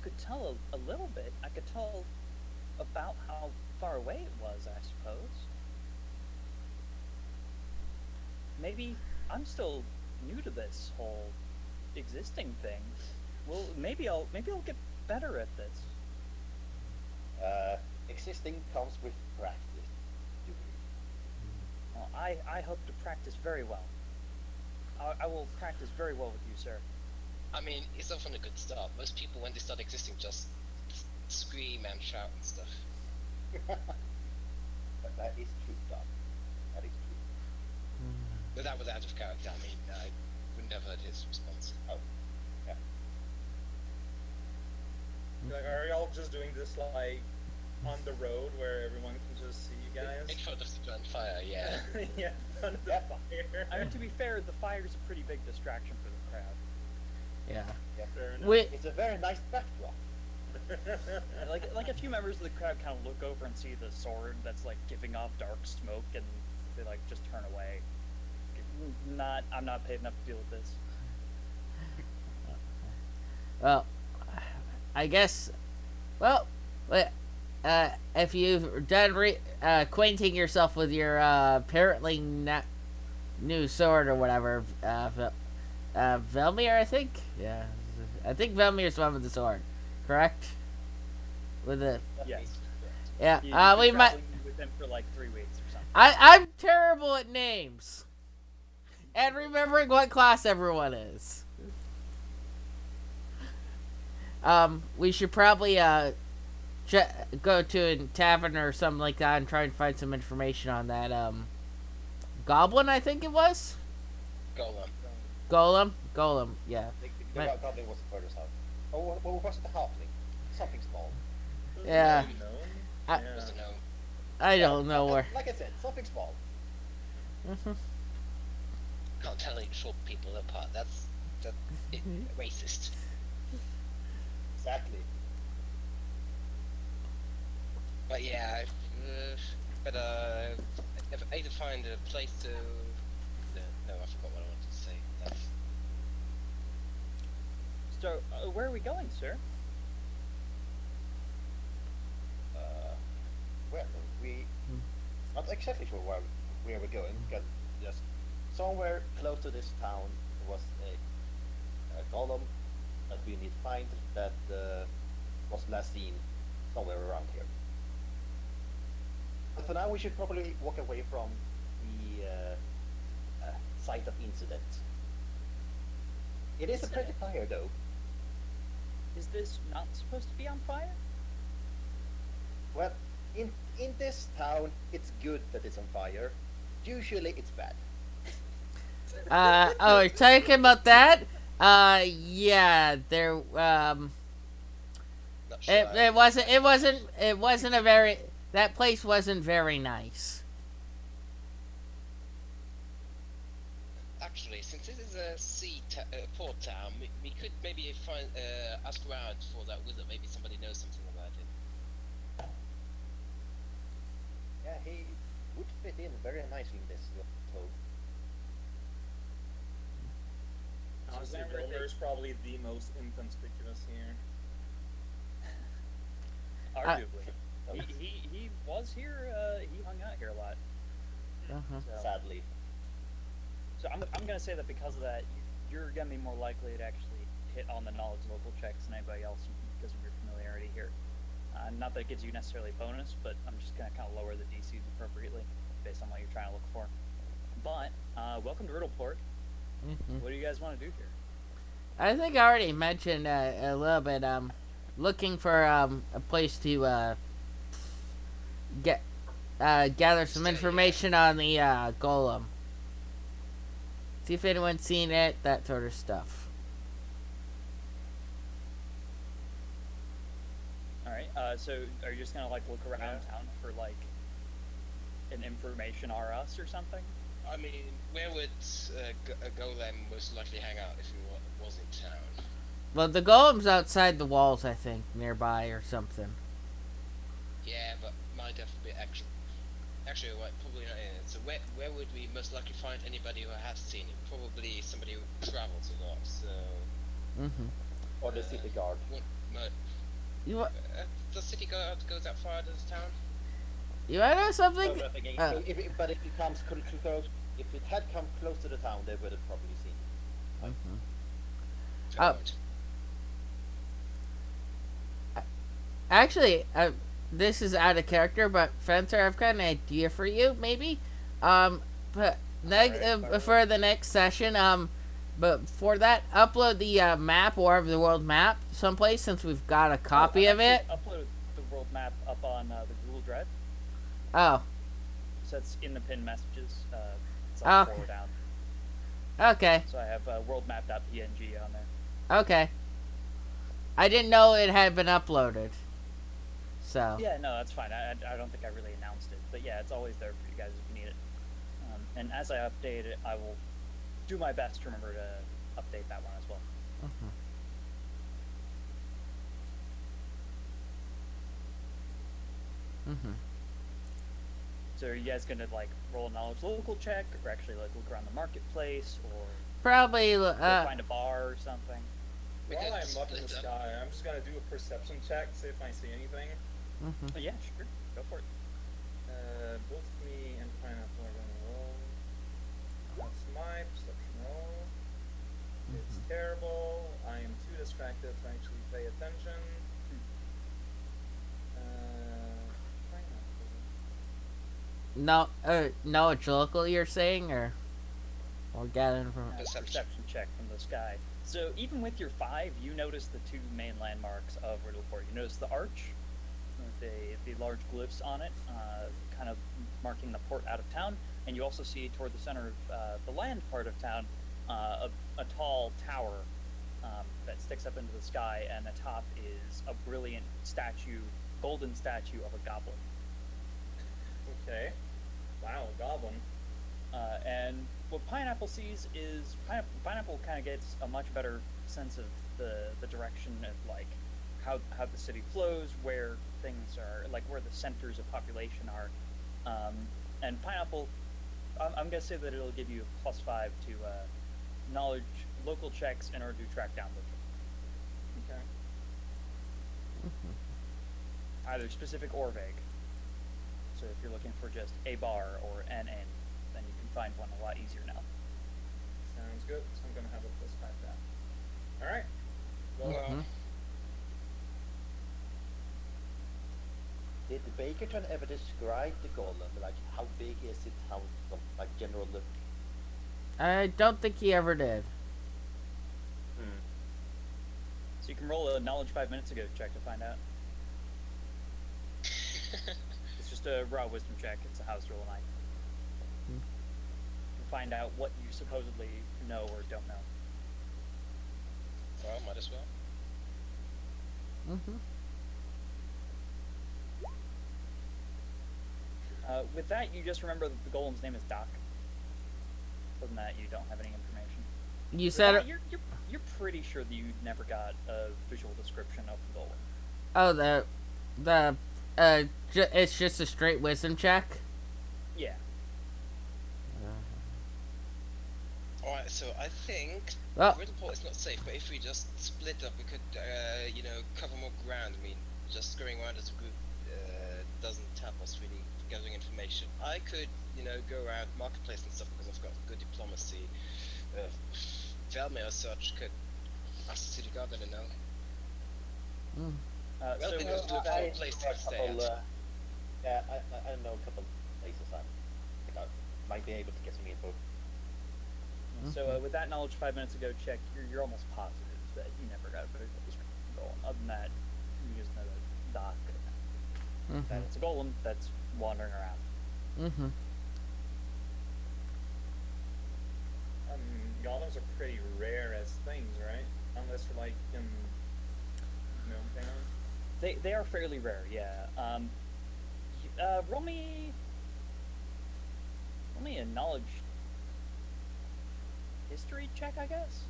could tell a little bit. I could tell about how far away it was, I suppose. Maybe I'm still new to this whole existing thing. Well, maybe I'll get better at this. Existing comes with practice. You Well, I hope to practice very well. I will practice very well with you, sir. I mean, it's often a good start. Most people, when they start existing, just scream and shout and stuff. But that is true, Doc. That is true. But that was out of character. I mean, I wouldn't have heard his response. Oh, yeah. Like, are y'all just doing this like on the road where everyone can just see you guys? In front of the burnt fire, yeah. Yeah, in front of the fire. I mean, to be fair, the fire's a pretty big distraction for the crowd. Yeah. Yeah. Fair enough. Wait. It's a very nice backdrop. Like a few members of the crowd kind of look over and see the sword that's like giving off dark smoke, and they like just turn away. I'm not paid enough to deal with this. Well, I guess. Well, if you've done acquainting yourself with your apparently new sword or whatever, Velmir, I think. Yeah, I think Velmir's the one with the sword, correct? With the Yes. yeah, You've we been might. traveling with them for like 3 weeks or something. I'm terrible at names and remembering what class everyone is. We should probably go to a tavern or something like that and try and find some information on that goblin, I think it was. Golem, yeah. The goblin was the furthest out. Oh, what was it? The halfling? Something small. Yeah. No. I- Yeah. Was a gnome. I don't know where. Like I said, something small. Can't tell short people apart. That's racist. Exactly. But yeah, better either find a place to. No, I forgot what I wanted to say. That's... So, where are we going, sir? Well, we not exactly sure where we're going, because just somewhere close to this town was a golem that we need to find that was last seen somewhere around here. But for now, we should probably walk away from the site of incident. It is a pretty fire, though. Is this not supposed to be on fire? Well, in this town, it's good that it's on fire. Usually, it's bad. Oh, we're talking about that? Yeah, there, Not sure. it wasn't a very, that place wasn't very nice. Actually, since this is a port town, we could maybe find ask around for that wizard. Maybe somebody knows something about it. Yeah, he would fit in very nicely in this toad. Honestly, Remember, Roller is probably the most inconspicuous here. Arguably. He was here, he hung out here a lot. Uh-huh. So, Sadly. I'm gonna say that because of that, you're gonna be more likely to actually hit on the knowledge local checks than anybody else because of your familiarity here. Not that it gives you necessarily a bonus, but I'm just gonna kind of lower the DCs appropriately based on what you're trying to look for. But welcome to Riddleport. Mhm. What do you guys want to do here? I think I already mentioned a little bit, looking for a place to gather some information on the golem. See if anyone's seen it, that sort of stuff. All right. So are you just gonna like look around town for like an information RS or something? I mean, where would a golem most likely hang out if he was in town? Well, the golem's outside the walls, I think, nearby or something. Yeah, but might have to be actually, what, probably not. So where would we most likely find anybody who has seen him? Probably somebody who travels a lot. So. Or the city guard. But You the city guard goes that far into the town? you wanna know something? So, but again, Uh. but if it comes close, if it had come close to the town, they would have probably seen it. Mhm. Fair Uh, point. Actually, this is out of character, but Fencer, I've got an idea for you, maybe. But Alright. for the next session, but for that, upload the map, War of the World map, someplace, since we've got a copy of it. Upload the world map up on the Google Drive. Oh, So it's in the pinned messages. It's Ah, like 4 down. okay, So I have worldmap.png on there. okay. I didn't know it had been uploaded. So. Yeah, no, that's fine. I don't think I really announced it, but yeah, it's always there for you guys if you need it. And as I update it, I will do my best to remember to update that one as well. Mhm. Mhm. So are you guys gonna like roll a knowledge local check, or actually like look around the marketplace, or Probably. go find a bar or something? We While could I'm up in the split up. sky, I'm just gonna do a perception check, see if I see anything. Mhm. Oh, yeah, sure, go for it. Both me and Pineapple are gonna roll. That's my perception roll. It's Mhm. terrible. I am too distracted to actually pay attention. Pineapple. No, knowledge local. You're saying, or gathering from. Perception check from the sky. So even with your 5, you notice the 2 main landmarks of Riddleport. You notice the arch, with the large glyphs on it, kind of marking the port out of town, and you also see toward the center of the land part of town a tall tower that sticks up into the sky, and atop is a brilliant statue, golden statue of a goblin. Okay. Wow, goblin. And what Pineapple sees is Pineapple kind of gets a much better sense of the direction of like how the city flows, where things are, like where the centers of population are. And Pineapple, I'm gonna say that it'll give you a +5 to knowledge local checks in order to track down the Okay. either specific or vague. So if you're looking for just a bar or an inn, then you can find one a lot easier now. Sounds good. So I'm gonna have a +5 to that. Alright. Well, Mhm. Did the Bakerton ever describe the golem? Like, how big is it? How, like, general look? I don't think he ever did. So you can roll a knowledge 5 minutes ago check to find out. It's just a raw wisdom check. It's a house rule, and I Hmm. find out what you supposedly know or don't know. Well, might as well. Mhm. With that, you just remember that the golem's name is Doc. Other than that, you don't have any information. You With said that, it. you're pretty sure that you never got a visual description of the golem. Oh, it's just a straight wisdom check. Yeah. Alright, so I think Well- Riddleport is not safe, but if we just split up, we could, cover more ground. I mean, just going around as a group doesn't help us really gathering information. I could, go around marketplace and stuff because I've got good diplomacy. Velme or such could ask the city guard, I don't know. Mm. Well, So we just look for a place to stay at. Yeah, I know a couple places I think I might be able to get some info. So with that knowledge 5 minutes ago check, you're almost positive that you never got a visual description of the golem. Other than that, you just know that Doc, that Mhm. it's a golem that's wandering around. Mhm. Golems are pretty rare as things, right? Unless you're like in Gnome Town. They are fairly rare, yeah. Roll me a knowledge history check, I guess.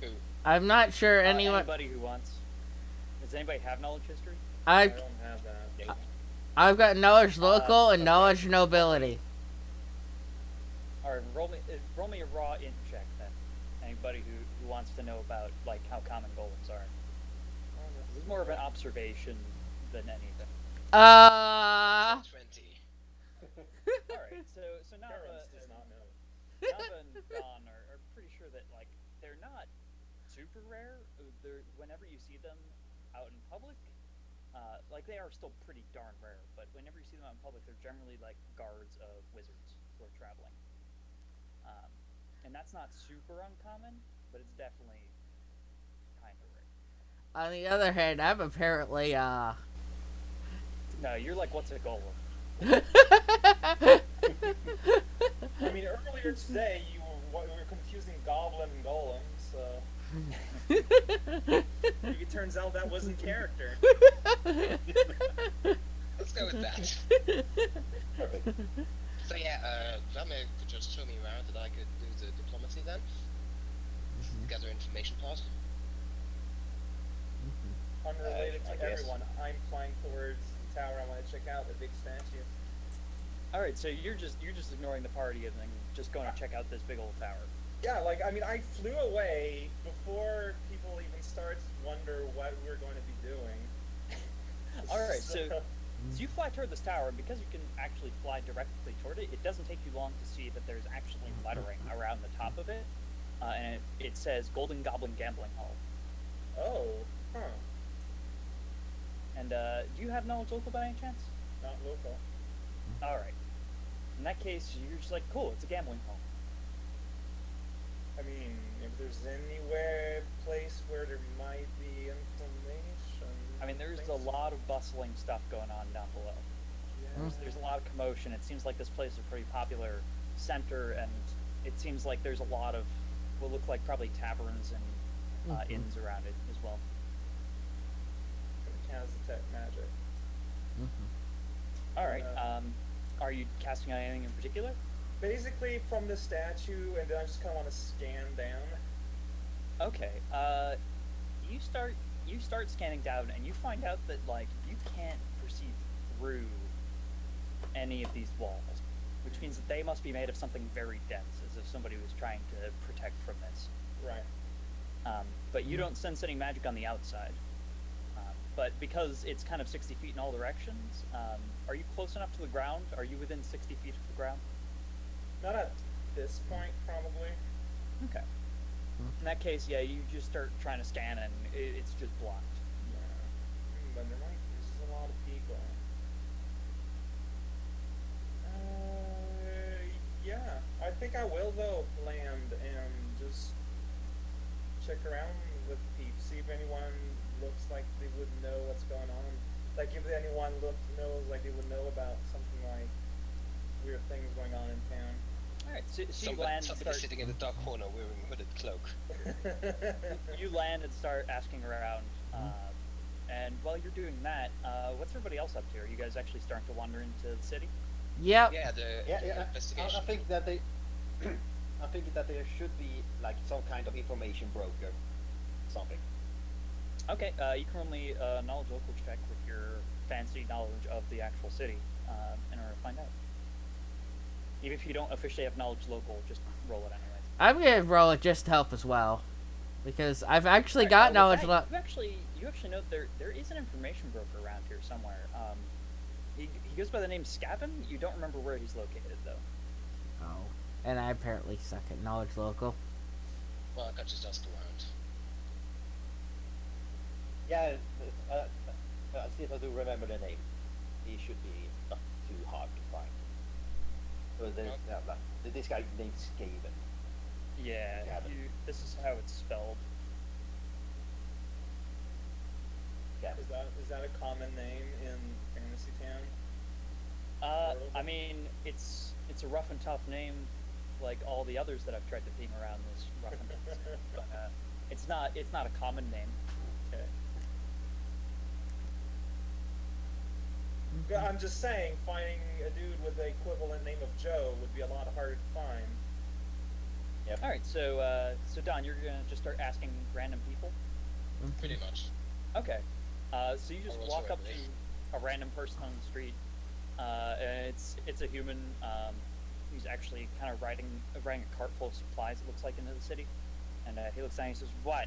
Who? I'm not sure anyone. Anybody who wants. Does anybody have knowledge history? I I don't have that. I've got knowledge local and okay. knowledge nobility. All right, roll me a raw int check then. anybody who wants to know about like how common golems are. This is more of an observation than anything. 20. All right, so Teraunce does not know. Nava and Dawn are pretty sure that like they're not super rare. They're whenever you see them out in public, like they are still pretty darn rare. But whenever you see them out in public, they're generally like guards of wizards who are traveling. And that's not super uncommon, but it's definitely kind of rare. On the other hand, I'm apparently No, you're like, what's a golem? I mean, earlier today you were confusing goblin and golem, so it turns out that wasn't character. Let's go with that. Perfect. So yeah, Vladimir could just show me around and I could do the diplomacy then. Gather information part. Unrelated I to guess. everyone, I'm flying towards the tower. I want to check out the big statue. All right, so you're just ignoring the party and then just going to check out this big old tower. Yeah, like, I mean, I flew away before people even start to wonder what we're going to be doing. All right, so you fly toward this tower, and because you can actually fly directly toward it, it doesn't take you long to see that there's actually lettering around the top of it, and it says Golden Goblin Gambling Hall. Oh, huh. And do you have knowledge local by any chance? Not local. All right. In that case, you're just like, cool, it's a gambling hall. I mean, if there's anywhere, place where there might be information. I mean, there's a things- lot of bustling stuff going on down below. Yeah. There's a lot of commotion. It seems like this place is a pretty popular center, and it seems like there's a lot of what look like probably taverns and inns around it as well. Aztec magic. All right. Are you casting on anything in particular? Basically, from the statue, and then I just kind of want to scan down. Okay. You start scanning down, and you find out that like you can't perceive through any of these walls, which means that they must be made of something very dense, as if somebody was trying to protect from this. Right. But you don't sense any magic on the outside. But because it's kind of 60 feet in all directions, are you close enough to the ground? Are you within 60 feet of the ground? Not at this point, probably. Okay. In that case, yeah, you just start trying to scan, and it's just blocked. Yeah. But there's a lot of people. Yeah. I think I will, though, land and just check around with peeps, see if anyone looks like they would know what's going on. Like, if anyone knows like they would know about something like weird things going on in town. All right, so you land and Somebody start. sitting in the dark corner wearing a hooded cloak. You land and start asking around, and while you're doing that, what's everybody else up to? Are you guys actually starting to wander into the city? Yep. Yeah, the investigation. I think that they, I think that there should be like some kind of information broker, something. Okay, you can roll me a knowledge local check with your fancy knowledge of the actual city in order to find out. Even if you don't officially have knowledge local, just roll it anyways. I'm gonna roll it just to help as well, because I've actually Alright, got with knowledge. that, you actually know there is an information broker around here somewhere. He goes by the name Scavin. You don't remember where he's located though. Oh, and I apparently suck at knowledge local. Well, I got just asked around. Yeah, see if I do remember the name. He should be not too hard to find. So there's this guy named Skaven. Yeah, Scavin. this is how it's spelled. Is that a common name in Fantasy Town? I mean, it's a rough and tough name, like all the others that I've tried to ping around this rough and tough. But it's not a common name. Okay. Yeah, I'm just saying, finding a dude with the equivalent name of Joe would be a lot harder to find. Yep. All right, so Don, you're gonna just start asking random people. Pretty much. Okay. So you just Or walk up whatsoever. to a random person on the street. And it's a human who's actually kind of riding a cart full of supplies. It looks like into the city. And he looks down and he says, "What?